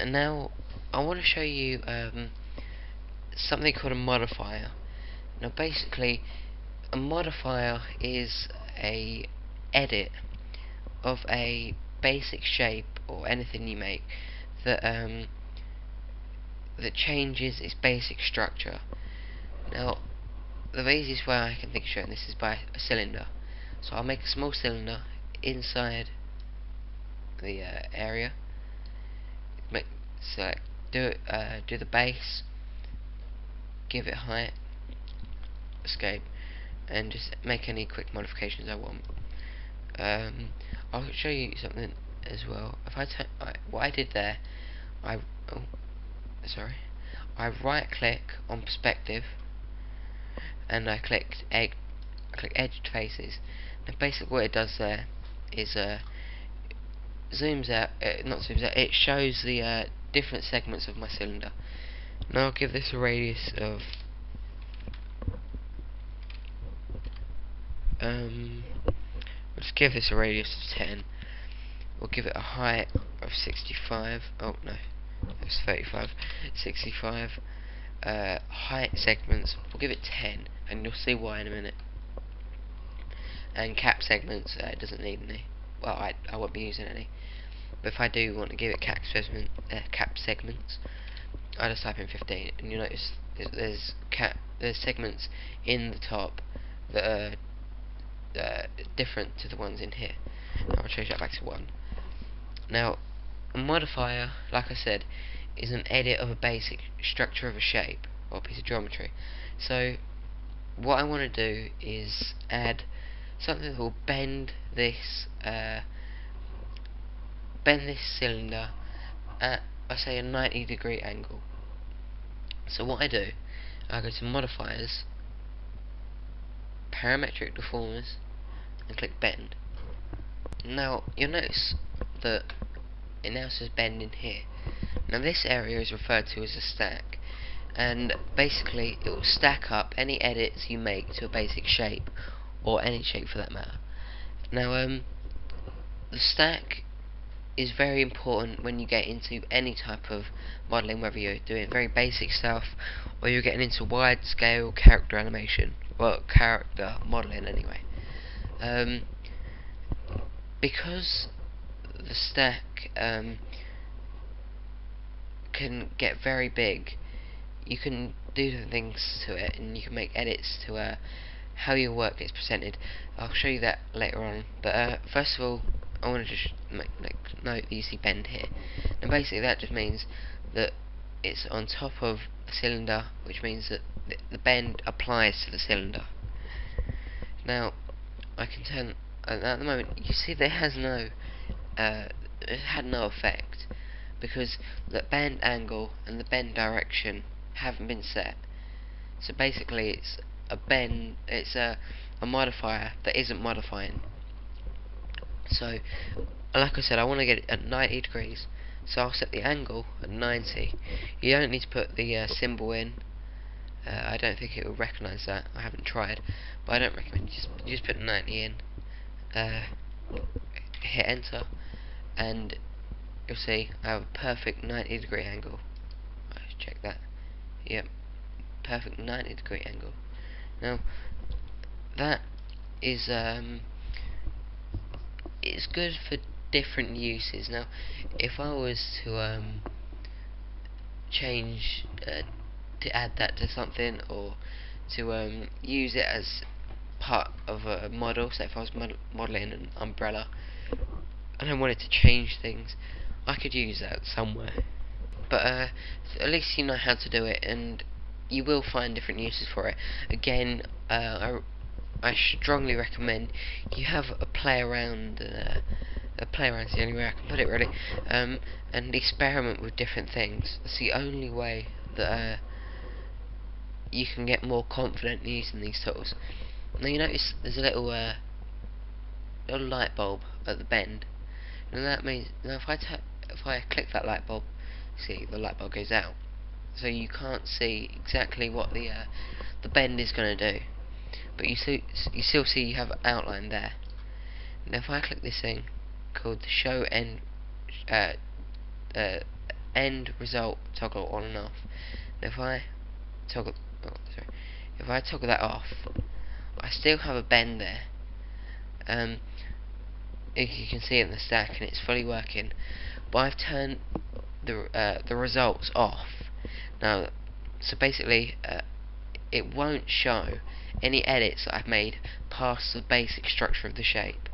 And now I want to show you something called a modifier. Now basically a modifier is a edit of a basic shape or anything you make that that changes its basic structure. Now the easiest way I can think of showing this is by a cylinder. So I'll make a small cylinder inside the area. Select, do the base, give it height, escape, and just make any quick modifications I want. I'll show you something as well. If what I did there, I right click on perspective, and I click edged faces. And basically what it does there is zooms out, not zooms out, it shows the different segments of my cylinder. Now I'll give this a radius of let's give this a radius of 10. We'll give it a height of 65. Oh no, that's 35. 65. Height segments, we'll give it 10, and you'll see why in a minute. And cap segments, it doesn't need any. Well, I won't be using any. But if I do want to give it cap segments, I just type in 15, and you notice there's segments in the top that are different to the ones in here. Now I'll change that back to 1. Now, a modifier, like I said, is an edit of a basic structure of a shape or a piece of geometry. So what I want to do is add something that will bend this cylinder at, I say, a 90-degree angle. So what I do, I go to modifiers, parametric deformers, and click bend. Now you'll notice that it now says bend in here. Now this area is referred to as a stack, and basically it will stack up any edits you make to a basic shape, or any shape for that matter. Now the stack is very important when you get into any type of modelling, whether you're doing very basic stuff or you're getting into wide scale character animation, well, character modelling anyway. Because the stack can get very big, you can do things to it, and you can make edits to how your work gets presented. I'll show you that later on, but first of all I want to just make note that you see bend here, and basically that just means that it's on top of the cylinder, which means that the bend applies to the cylinder. Now I can turn, at the moment you see there has no it had no effect, because the bend angle and the bend direction haven't been set. So basically it's a modifier that isn't modifying. So like I said, I want to get it at 90 degrees, so I'll set the angle at 90. You don't need to put the symbol in. I don't think it will recognise that. I haven't tried, but I don't recommend you just put 90 in. Hit enter, and you'll see I have a perfect 90-degree angle. Let's check that. Yep, perfect 90-degree angle. Now that is it's good for different uses. Now if I was to change to add that to something, or to use it as part of a model, so if I was modelling an umbrella and I wanted to change things, I could use that somewhere. But at least you know how to do it, and you will find different uses for it. Again, I strongly recommend you have a play around. A play around is the only way I can put it, really, and experiment with different things. It's the only way that you can get more confident using these tools. Now you notice there's a little light bulb at the bend, and that means now if I click that light bulb, see the light bulb goes out, so you can't see exactly what the bend is going to do, but you still see you have an outline there. Now if I click this thing called show end end result toggle on and off. Now if I toggle, if I toggle that off, I still have a bend there. If you can see it in the stack, and it's fully working. But I've turned the results off now. So basically, it won't show any edits that I've made past the basic structure of the shape.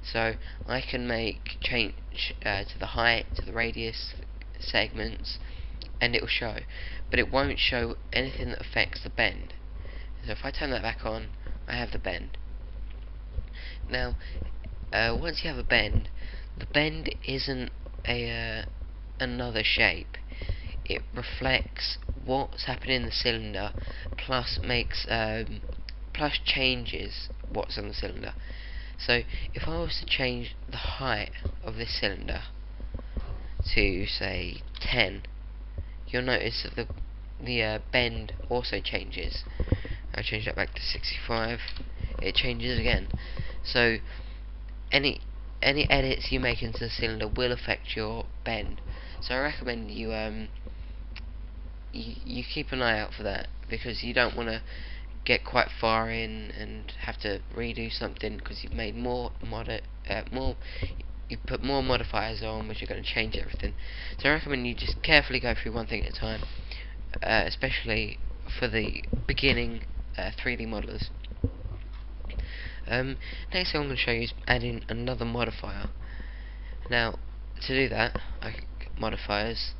So I can make change to the height, to the radius, segments, and it will show, but it won't show anything that affects the bend. So if I turn that back on, I have the bend. Now, once you have a bend, the bend isn't another shape. It reflects what's happening in the cylinder, plus plus changes what's on the cylinder. So if I was to change the height of this cylinder to say 10, you'll notice that the bend also changes. I change that back to 65, it changes again. So any edits you make into the cylinder will affect your bend. So I recommend you you keep an eye out for that, because you don't want to get quite far in and have to redo something because you've made you put more modifiers on, which are going to change everything. So I recommend you just carefully go through one thing at a time, especially for the beginning 3D modelers. Next thing I'm going to show you is adding another modifier. Now, to do that, I can get modifiers,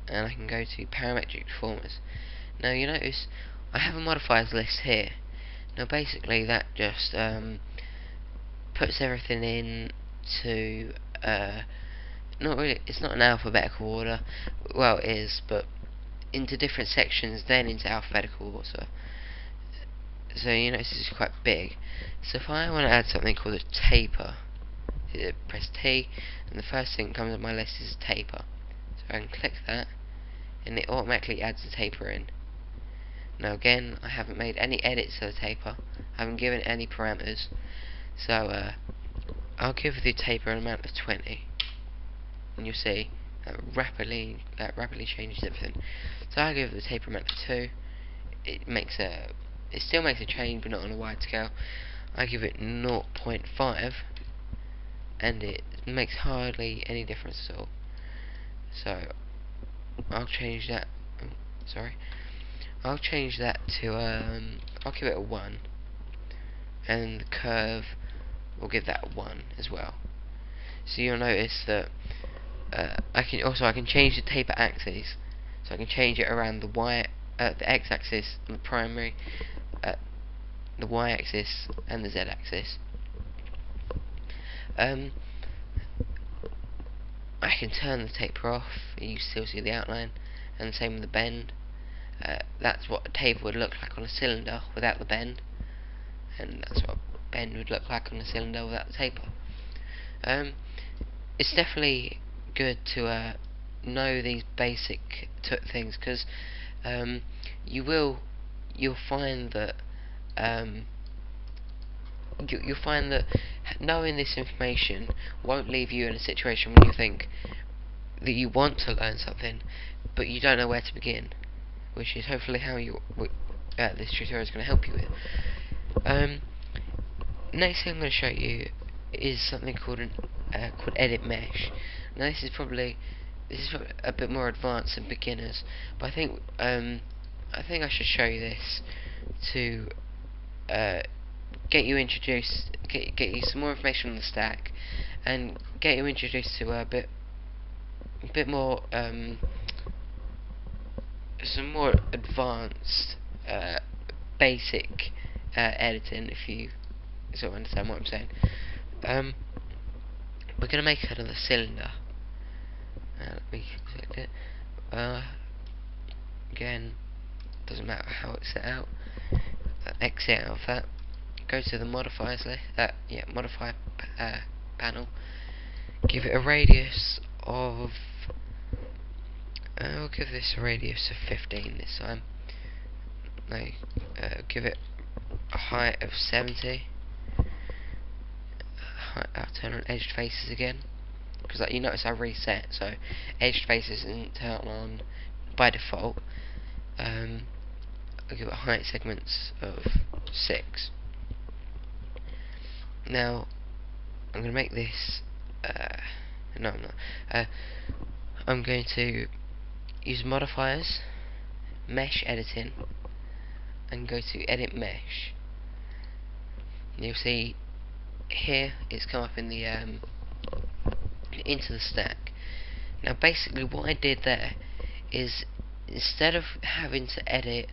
and I can go to parametric deformers. Now you notice I have a modifiers list here. Now basically that just puts everything in to not really, it's not an alphabetical order. Well, it is, but into different sections, then into alphabetical order. So you notice this is quite big. So if I want to add something called a taper, press T, and the first thing that comes on my list is taper. So I can click that, and it automatically adds the taper in. Now again, I haven't made any edits to the taper, I haven't given any parameters, so I'll give the taper an amount of 20, and you'll see that rapidly changes everything. So I give the taper amount of 2. It still makes a change, but not on a wide scale. I give it 0.5, and it makes hardly any difference at all. So I'll change that. I'll change that to I'll give it a 1, and the curve will give that a 1 as well. So you'll notice that I can change the taper axis, so I can change it around the x-axis and the primary, the y-axis and the z-axis. I can turn the taper off, and you still see the outline, and the same with the bend. That's what a taper would look like on a cylinder without the bend, and that's what a bend would look like on a cylinder without the taper. It's definitely good to know these basic things, because you'll find that you'll find that knowing this information won't leave you in a situation where you think that you want to learn something but you don't know where to begin, which is hopefully how this tutorial is going to help you with. Next thing I'm going to show you is something called edit mesh. Now this is probably a bit more advanced than beginners, but I think I should show you this to get you introduced, get you some more information on the stack, and get you introduced to a bit more some more advanced basic editing, if you sort of understand what I'm saying. We're going to make another cylinder. Let me select it. Again, doesn't matter how it's set out. Exit out of that. Go to the modifiers list. Modify panel. Give it a radius of. I'll give this a radius of 15 this time. Give it a height of 70. I'll turn on edged faces again. because like, you notice I reset, so edged faces isn't turned on by default. I'll give it height segments of 6. Now I'm going to make this no I'm not I'm going to use modifiers, mesh editing, and go to edit mesh. And you'll see here it's come up in the into the stack. Now basically what I did there is, instead of having to edit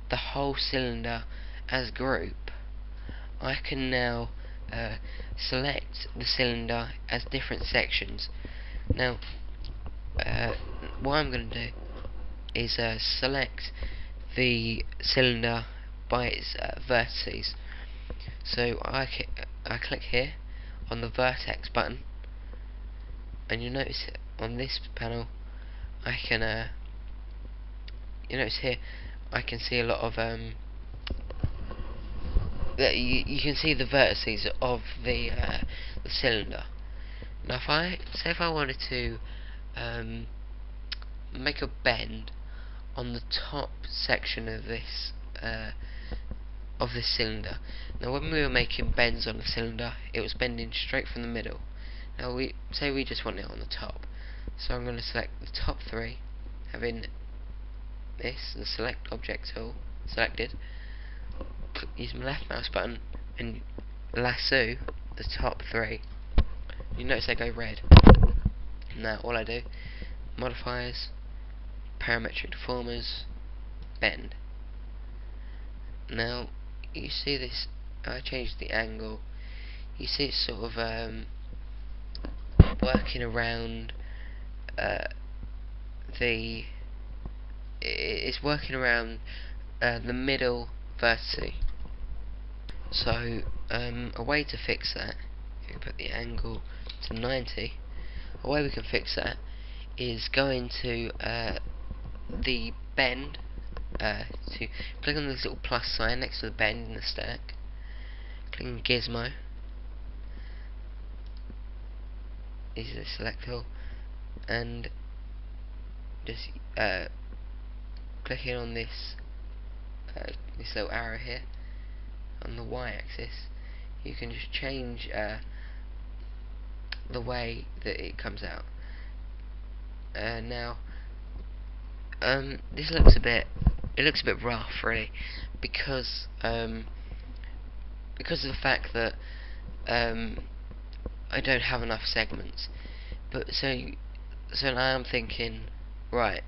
the whole cylinder as a group, I can now select the cylinder as different sections. Now what I'm going to do is select the cylinder by its vertices. So I click here on the vertex button, and you'll notice on this panel I can you notice here I can see a lot of you can see the vertices of the cylinder. Now if I wanted to make a bend on the top section of this cylinder. Now when we were making bends on the cylinder, it was bending straight from the middle. Now we just want it on the top, so I'm going to select the top 3, having this, the select object tool selected, use my left mouse button and lasso the top 3. You notice they go red. Now all I do, modifiers, parametric deformers, bend. Now you see this, I changed the angle. You see it's sort of working around it's working around the middle vertex. So a way to fix that, if you put the angle to 90, a way we can fix that is go into the bend, to click on this little plus sign next to the bend in the stack, click on gizmo, use the select tool, and just clicking on this this little arrow here on the y-axis, you can just change the way that it comes out. Now this looks a bit rough, really, because of the fact that I don't have enough segments. But so now I'm thinking, right,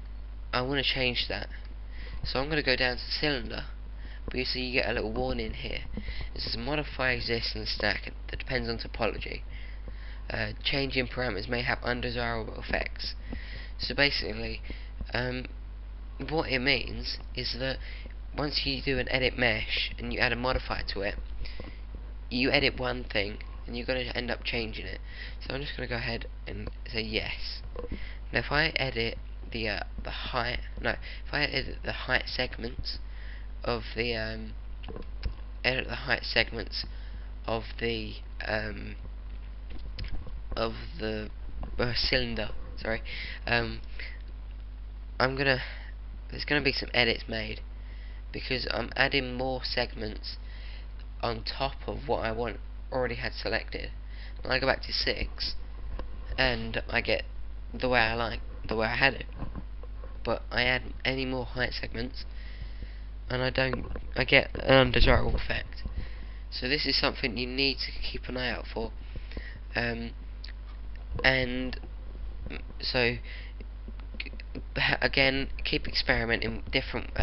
I want to change that. So I'm going to go down to cylinder, but you see you get a little warning here. It says modify existing stack that depends on topology. Changing parameters may have undesirable effects. So basically, what it means is that once you do an edit mesh and you add a modifier to it, you edit one thing and you're going to end up changing it. So I'm just going to go ahead and say yes. Now if I edit the height segments of the cylinder, sorry, there's gonna be some edits made because I'm adding more segments on top of what I already had selected. And I go back to 6 and I get the way I had it, but I add any more height segments and I get an undesirable effect. So this is something you need to keep an eye out for, and so again, keep experimenting different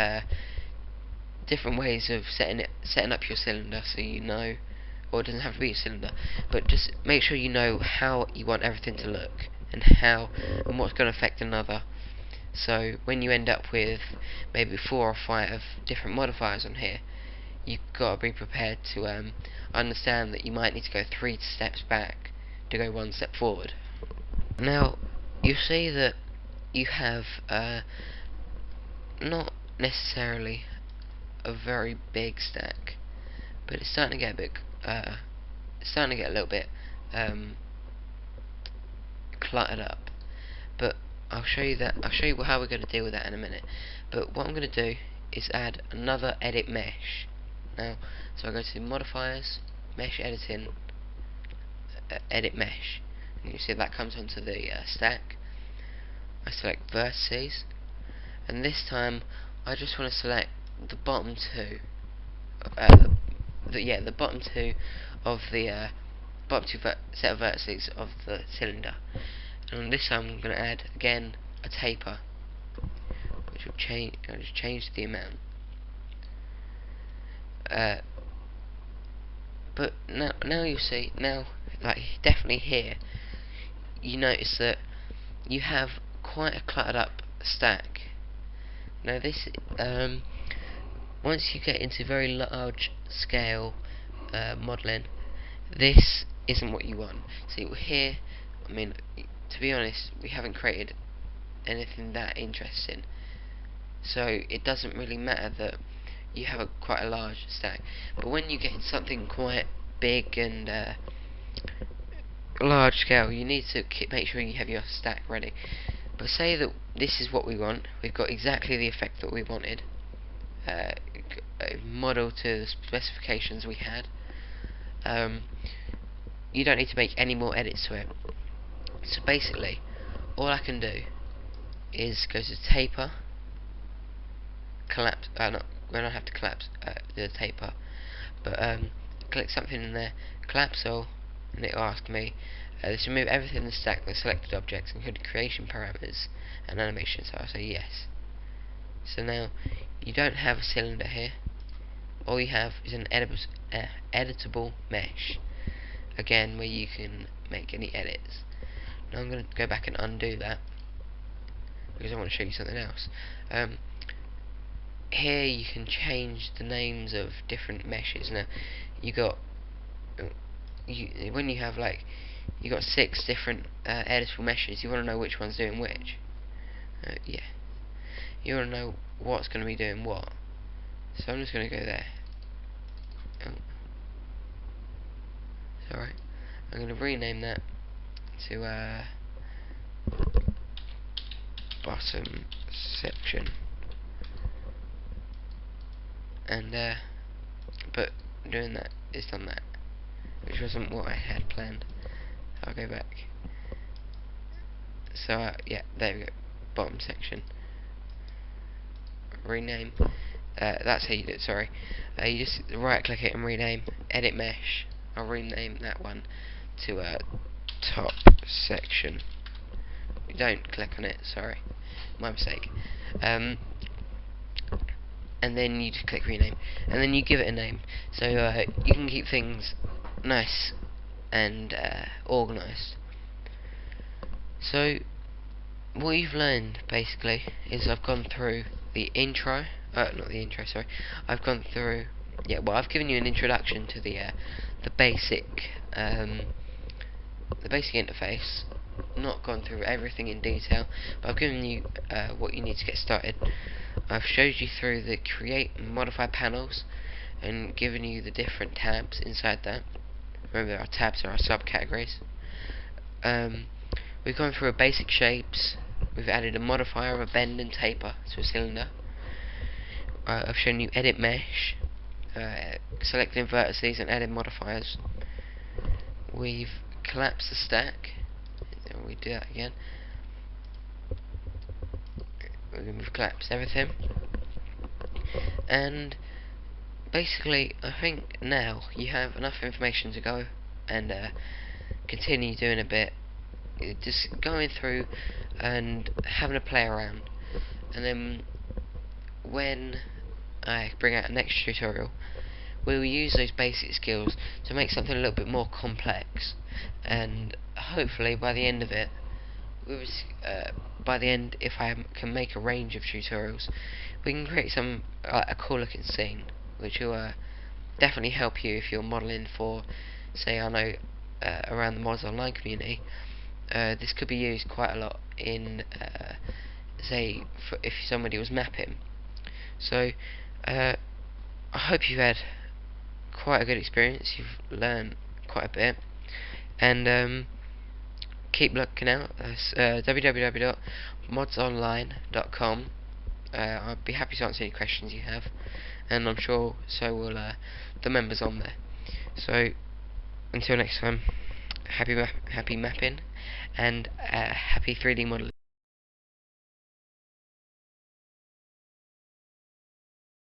different ways of setting up your cylinder, so you know, or it doesn't have to be a cylinder, but just make sure you know how you want everything to look and what's going to affect another. So when you end up with maybe 4 or 5 different modifiers on here, you've got to be prepared to understand that you might need to go 3 steps back to go 1 step forward. Now you see that you have not necessarily a very big stack, but it's starting to get a bit it's starting to get a little bit cluttered up. But I'll show you that. I'll show you how we're going to deal with that in a minute. But what I'm going to do is add another edit mesh. Now, so I go to modifiers, mesh editing, edit mesh, and you see that comes onto the stack. I select vertices, and this time I just want to select the bottom two. The bottom two of the bottom two set of vertices of the cylinder. And this time I'm going to add again a taper, which will change. I'll just change the amount. But now you see, like definitely here, you notice that you have quite a cluttered up stack. Now this, once you get into very large scale modelling, this isn't what you want. See here, I mean, to be honest, we haven't created anything that interesting, so it doesn't really matter that you have quite a large stack. But when you get in something quite big and large scale, you need to make sure you have your stack ready. But say that this is what we want. We've got exactly the effect that we wanted, model to the specifications we had. You don't need to make any more edits to it. So basically, all I can do is go to taper, collapse. We don't have to collapse the taper, but click something in there, collapse all, and it will ask me. Let's remove everything in the stack with selected objects, including creation parameters and animation. So I'll say yes. So now you don't have a cylinder here. All you have is an editable mesh. Again, where you can make any edits. Now I'm going to go back and undo that because I want to show you something else. Here you can change the names of different meshes. Now when you have you got 6 different editable meshes, you want to know which one's doing which. Yeah, you want to know what's going to be doing what. So I'm just going to go there. It's alright. I'm going to rename that to bottom section. And but doing that is done that, which wasn't what I had planned. I'll go back. So yeah, there we go. Bottom section. Rename. That's how you do it. Sorry. You just right click it and rename. Edit mesh. I'll rename that one to top section. Don't click on it. Sorry, my mistake. And then you just click rename, and then you give it a name, so you can keep things nice and organised. So what you've learned basically is I've gone through the intro, not the intro, sorry. I've gone through, I've given you an introduction to the basic interface. Not gone through everything in detail, but I've given you what you need to get started. I've showed you through the create and modify panels and given you the different tabs inside that. Remember, our tabs are our subcategories. We've gone through basic shapes. We've added a modifier of a bend and taper to a cylinder. I've shown you edit mesh, selecting vertices and added modifiers. We've collapsed the stack. We do that again. We've collapsed everything, and basically I think now you have enough information to go and continue doing a bit, just going through and having a play around, and then when I bring out a next tutorial, we will use those basic skills to make something a little bit more complex, and hopefully by the end of it, if I can make a range of tutorials, we can create a cool looking scene, which will definitely help you if you're modelling for, say, around the Mods Online community. This could be used quite a lot in, say, if somebody was mapping. So I hope you've had quite a good experience. You've learned quite a bit, and keep looking out. That's www.modsonline.com. I'd be happy to answer any questions you have, and I'm sure so will the members on there. So until next time, happy mapping and happy 3D modeling.